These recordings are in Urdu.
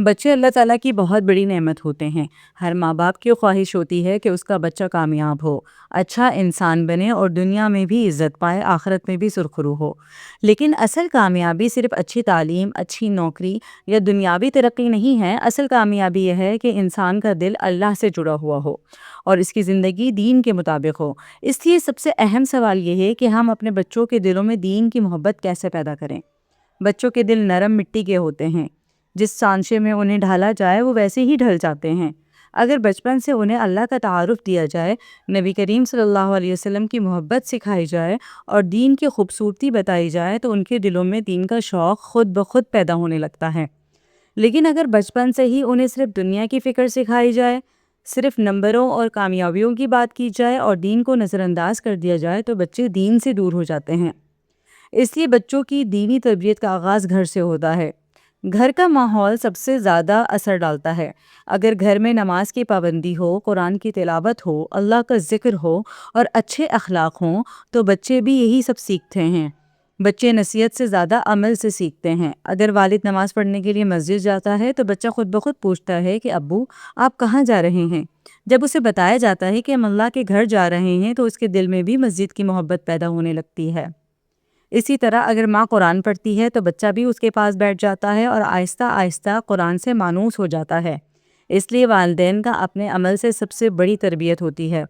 بچے اللہ تعالیٰ کی بہت بڑی نعمت ہوتے ہیں۔ ہر ماں باپ کی خواہش ہوتی ہے کہ اس کا بچہ کامیاب ہو، اچھا انسان بنے اور دنیا میں بھی عزت پائے، آخرت میں بھی سرخرو ہو۔ لیکن اصل کامیابی صرف اچھی تعلیم، اچھی نوکری یا دنیاوی ترقی نہیں ہے۔ اصل کامیابی یہ ہے کہ انسان کا دل اللہ سے جڑا ہوا ہو اور اس کی زندگی دین کے مطابق ہو۔ اس لیے سب سے اہم سوال یہ ہے کہ ہم اپنے بچوں کے دلوں میں دین کی محبت کیسے پیدا کریں۔ بچوں کے دل نرم مٹی کے ہوتے ہیں، جس سانچے میں انہیں ڈھالا جائے وہ ویسے ہی ڈھل جاتے ہیں۔ اگر بچپن سے انہیں اللہ کا تعارف دیا جائے، نبی کریم صلی اللہ علیہ وسلم کی محبت سکھائی جائے اور دین کی خوبصورتی بتائی جائے تو ان کے دلوں میں دین کا شوق خود بخود پیدا ہونے لگتا ہے۔ لیکن اگر بچپن سے ہی انہیں صرف دنیا کی فکر سکھائی جائے، صرف نمبروں اور کامیابیوں کی بات کی جائے اور دین کو نظر انداز کر دیا جائے تو بچے دین سے دور ہو جاتے ہیں۔ اس لیے بچوں کی دینی تربیت کا آغاز گھر سے ہوتا ہے۔ گھر کا ماحول سب سے زیادہ اثر ڈالتا ہے۔ اگر گھر میں نماز کی پابندی ہو، قرآن کی تلاوت ہو، اللہ کا ذکر ہو اور اچھے اخلاق ہوں تو بچے بھی یہی سب سیکھتے ہیں۔ بچے نصیحت سے زیادہ عمل سے سیکھتے ہیں۔ اگر والد نماز پڑھنے کے لیے مسجد جاتا ہے تو بچہ خود بخود پوچھتا ہے کہ ابو آپ کہاں جا رہے ہیں؟ جب اسے بتایا جاتا ہے کہ ہم اللہ کے گھر جا رہے ہیں تو اس کے دل میں بھی مسجد کی محبت پیدا ہونے لگتی ہے۔ اسی طرح اگر ماں قرآن پڑھتی ہے تو بچہ بھی اس کے پاس بیٹھ جاتا ہے اور آہستہ آہستہ قرآن سے مانوس ہو جاتا ہے۔ اس لیے والدین کا اپنے عمل سے سب سے بڑی تربیت ہوتی ہے۔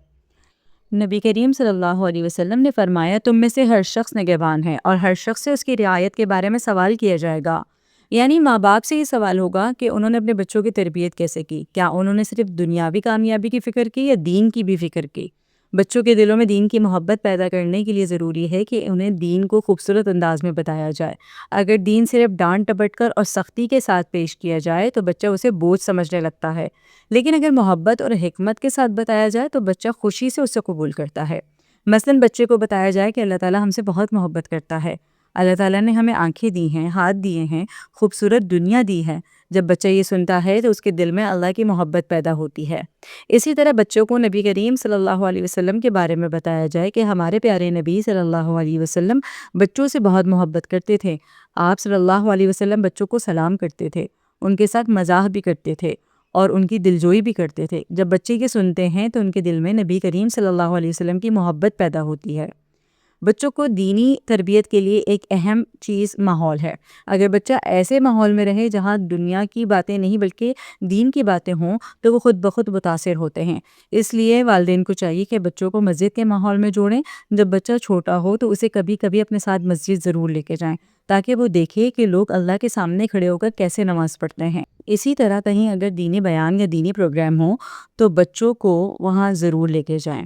نبی کریم صلی اللہ علیہ وسلم نے فرمایا تم میں سے ہر شخص نگہبان ہے اور ہر شخص سے اس کی رعایت کے بارے میں سوال کیا جائے گا۔ یعنی ماں باپ سے یہ سوال ہوگا کہ انہوں نے اپنے بچوں کی تربیت کیسے کی، کیا انہوں نے صرف دنیاوی کامیابی کی فکر کی یا دین کی بھی فکر کی۔ بچوں کے دلوں میں دین کی محبت پیدا کرنے کے لیے ضروری ہے کہ انہیں دین کو خوبصورت انداز میں بتایا جائے۔ اگر دین صرف ڈانٹ ٹپٹ کر اور سختی کے ساتھ پیش کیا جائے تو بچہ اسے بوجھ سمجھنے لگتا ہے، لیکن اگر محبت اور حکمت کے ساتھ بتایا جائے تو بچہ خوشی سے اسے قبول کرتا ہے۔ مثلاً بچے کو بتایا جائے کہ اللہ تعالیٰ ہم سے بہت محبت کرتا ہے، اللہ تعالیٰ نے ہمیں آنکھیں دی ہیں، ہاتھ دیے ہیں، خوبصورت دنیا دی ہے۔ جب بچہ یہ سنتا ہے تو اس کے دل میں اللہ کی محبت پیدا ہوتی ہے۔ اسی طرح بچوں کو نبی کریم صلی اللہ علیہ وسلم کے بارے میں بتایا جائے کہ ہمارے پیارے نبی صلی اللہ علیہ وسلم بچوں سے بہت محبت کرتے تھے۔ آپ صلی اللہ علیہ وسلم بچوں کو سلام کرتے تھے، ان کے ساتھ مزاح بھی کرتے تھے اور ان کی دلجوئی بھی کرتے تھے۔ جب بچے یہ سنتے ہیں تو ان کے دل میں نبی کریم صلی اللہ علیہ وسلم کی محبت پیدا ہوتی ہے۔ بچوں کو دینی تربیت کے لیے ایک اہم چیز ماحول ہے۔ اگر بچہ ایسے ماحول میں رہے جہاں دنیا کی باتیں نہیں بلکہ دین کی باتیں ہوں تو وہ خود بخود متاثر ہوتے ہیں۔ اس لیے والدین کو چاہیے کہ بچوں کو مسجد کے ماحول میں جوڑیں۔ جب بچہ چھوٹا ہو تو اسے کبھی کبھی اپنے ساتھ مسجد ضرور لے کے جائیں تاکہ وہ دیکھے کہ لوگ اللہ کے سامنے کھڑے ہو کر کیسے نماز پڑھتے ہیں۔ اسی طرح کہیں اگر دینی بیان یا دینی پروگرام ہو تو بچوں کو وہاں ضرور لے کے جائیں۔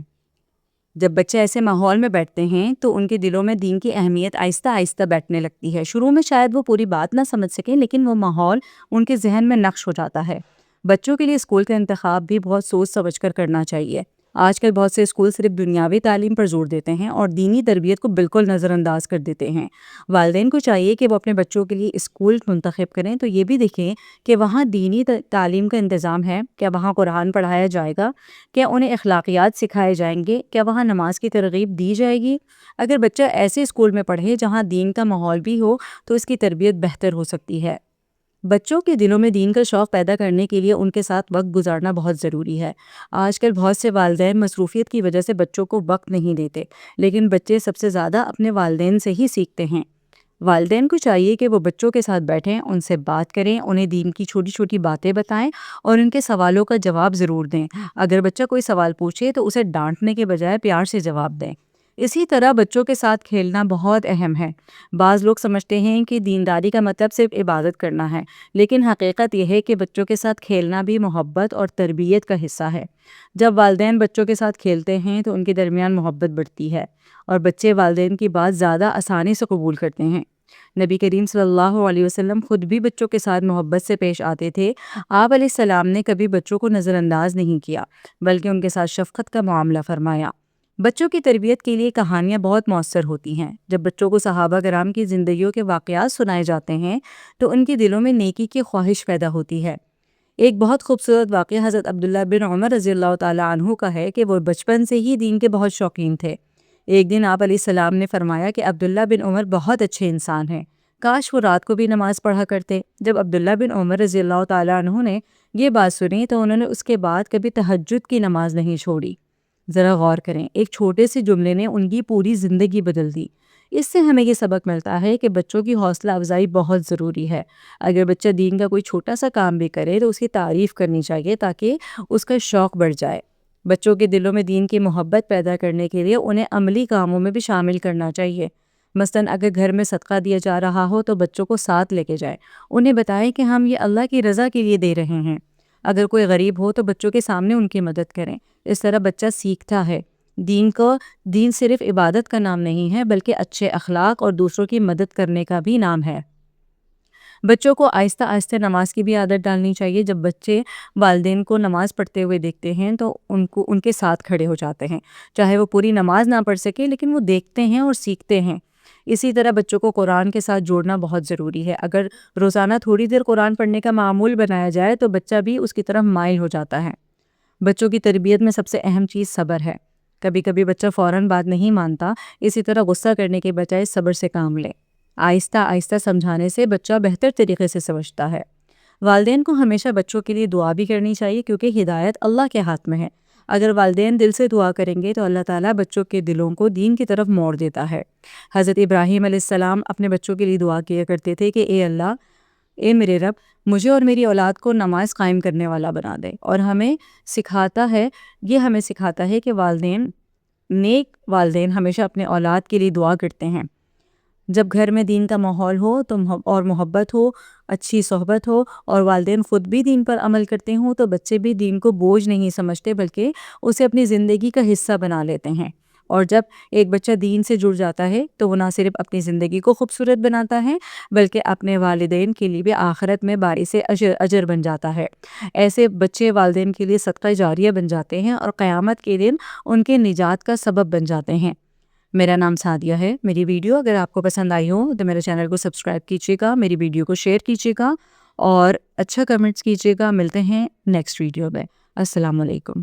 جب بچے ایسے ماحول میں بیٹھتے ہیں تو ان کے دلوں میں دین کی اہمیت آہستہ آہستہ بیٹھنے لگتی ہے۔ شروع میں شاید وہ پوری بات نہ سمجھ سکیں لیکن وہ ماحول ان کے ذہن میں نقش ہو جاتا ہے۔ بچوں کے لیے اسکول کا انتخاب بھی بہت سوچ سمجھ کر کرنا چاہیے۔ آج کل بہت سے اسکول صرف دنیاوی تعلیم پر زور دیتے ہیں اور دینی تربیت کو بالکل نظر انداز کر دیتے ہیں۔ والدین کو چاہیے کہ وہ اپنے بچوں کے لیے اسکول منتخب کریں تو یہ بھی دیکھیں کہ وہاں دینی تعلیم کا انتظام ہے، کیا وہاں قرآن پڑھایا جائے گا، کیا انہیں اخلاقیات سکھائے جائیں گے، کیا وہاں نماز کی ترغیب دی جائے گی۔ اگر بچہ ایسے اسکول میں پڑھے جہاں دین کا ماحول بھی ہو تو اس کی تربیت بہتر ہو سکتی ہے۔ بچوں کے دلوں میں دین کا شوق پیدا کرنے کے لیے ان کے ساتھ وقت گزارنا بہت ضروری ہے۔ آج کل بہت سے والدین مصروفیت کی وجہ سے بچوں کو وقت نہیں دیتے، لیکن بچے سب سے زیادہ اپنے والدین سے ہی سیکھتے ہیں۔ والدین کو چاہیے کہ وہ بچوں کے ساتھ بیٹھیں، ان سے بات کریں، انہیں دین کی چھوٹی چھوٹی باتیں بتائیں اور ان کے سوالوں کا جواب ضرور دیں۔ اگر بچہ کوئی سوال پوچھے تو اسے ڈانٹنے کے بجائے پیار سے جواب دیں۔ اسی طرح بچوں کے ساتھ کھیلنا بہت اہم ہے۔ بعض لوگ سمجھتے ہیں کہ دینداری کا مطلب صرف عبادت کرنا ہے، لیکن حقیقت یہ ہے کہ بچوں کے ساتھ کھیلنا بھی محبت اور تربیت کا حصہ ہے۔ جب والدین بچوں کے ساتھ کھیلتے ہیں تو ان کے درمیان محبت بڑھتی ہے اور بچے والدین کی بات زیادہ آسانی سے قبول کرتے ہیں۔ نبی کریم صلی اللہ علیہ وسلم خود بھی بچوں کے ساتھ محبت سے پیش آتے تھے۔ آپ علیہ السلام نے کبھی بچوں کو نظر انداز نہیں کیا بلکہ ان کے ساتھ شفقت کا معاملہ فرمایا۔ بچوں کی تربیت کے لیے کہانیاں بہت مؤثر ہوتی ہیں۔ جب بچوں کو صحابہ کرام کی زندگیوں کے واقعات سنائے جاتے ہیں تو ان کے دلوں میں نیکی کی خواہش پیدا ہوتی ہے۔ ایک بہت خوبصورت واقعہ حضرت عبداللہ بن عمر رضی اللہ تعالیٰ عنہ کا ہے کہ وہ بچپن سے ہی دین کے بہت شوقین تھے۔ ایک دن آپ علیہ السلام نے فرمایا کہ عبداللہ بن عمر بہت اچھے انسان ہیں، کاش وہ رات کو بھی نماز پڑھا کرتے۔ جب عبداللہ بن عمر رضی اللہ تعالیٰ عنہ نے یہ بات سنی تو انہوں نے اس کے بعد کبھی تہجد کی نماز نہیں چھوڑی۔ ذرا غور کریں، ایک چھوٹے سے جملے نے ان کی پوری زندگی بدل دی۔ اس سے ہمیں یہ سبق ملتا ہے کہ بچوں کی حوصلہ افزائی بہت ضروری ہے۔ اگر بچہ دین کا کوئی چھوٹا سا کام بھی کرے تو اس کی تعریف کرنی چاہیے تاکہ اس کا شوق بڑھ جائے۔ بچوں کے دلوں میں دین کی محبت پیدا کرنے کے لیے انہیں عملی کاموں میں بھی شامل کرنا چاہیے۔ مثلاً اگر گھر میں صدقہ دیا جا رہا ہو تو بچوں کو ساتھ لے کے جائیں، انہیں بتائیں کہ ہم یہ اللہ کی رضا کے لیے دے رہے ہیں۔ اگر کوئی غریب ہو تو بچوں کے سامنے ان کی مدد کریں، اس طرح بچہ سیکھتا ہے۔ دین صرف عبادت کا نام نہیں ہے بلکہ اچھے اخلاق اور دوسروں کی مدد کرنے کا بھی نام ہے۔ بچوں کو آہستہ آہستہ نماز کی بھی عادت ڈالنی چاہیے۔ جب بچے والدین کو نماز پڑھتے ہوئے دیکھتے ہیں تو ان کے ساتھ کھڑے ہو جاتے ہیں، چاہے وہ پوری نماز نہ پڑھ سکے لیکن وہ دیکھتے ہیں اور سیکھتے ہیں۔ اسی طرح بچوں کو قرآن کے ساتھ جوڑنا بہت ضروری ہے۔ اگر روزانہ تھوڑی دیر قرآن پڑھنے کا معمول بنایا جائے تو بچہ بھی اس کی طرف مائل ہو جاتا ہے۔ بچوں کی تربیت میں سب سے اہم چیز صبر ہے۔ کبھی کبھی بچہ فوراً بات نہیں مانتا، اسی طرح غصہ کرنے کے بجائے صبر سے کام لے۔ آہستہ آہستہ سمجھانے سے بچہ بہتر طریقے سے سمجھتا ہے۔ والدین کو ہمیشہ بچوں کے لیے دعا بھی کرنی چاہیے کیونکہ ہدایت اللہ کے ہاتھ میں ہے۔ اگر والدین دل سے دعا کریں گے تو اللہ تعالیٰ بچوں کے دلوں کو دین کی طرف موڑ دیتا ہے۔ حضرت ابراہیم علیہ السلام اپنے بچوں کے لیے دعا کیا کرتے تھے کہ اے اللہ، اے میرے رب، مجھے اور میری اولاد کو نماز قائم کرنے والا بنا دے۔ اور ہمیں سکھاتا ہے کہ نیک والدین ہمیشہ اپنے اولاد کے لیے دعا کرتے ہیں۔ جب گھر میں دین کا ماحول ہو اور محبت ہو، اچھی صحبت ہو اور والدین خود بھی دین پر عمل کرتے ہوں تو بچے بھی دین کو بوجھ نہیں سمجھتے بلکہ اسے اپنی زندگی کا حصہ بنا لیتے ہیں۔ اور جب ایک بچہ دین سے جڑ جاتا ہے تو وہ نہ صرف اپنی زندگی کو خوبصورت بناتا ہے بلکہ اپنے والدین کے لیے بھی آخرت میں باعث اجر بن جاتا ہے۔ ایسے بچے والدین کے لیے صدقہ جاریہ بن جاتے ہیں اور قیامت کے دن ان کے نجات کا سبب بن جاتے ہیں۔ میرا نام سعدیہ ہے۔ میری ویڈیو اگر آپ کو پسند آئی ہو تو میرے چینل کو سبسکرائب کیجیے گا، میری ویڈیو کو شیئر کیجیے گا اور اچھا کمنٹس کیجیے گا۔ ملتے ہیں نیکسٹ ویڈیو میں۔ السلام علیکم۔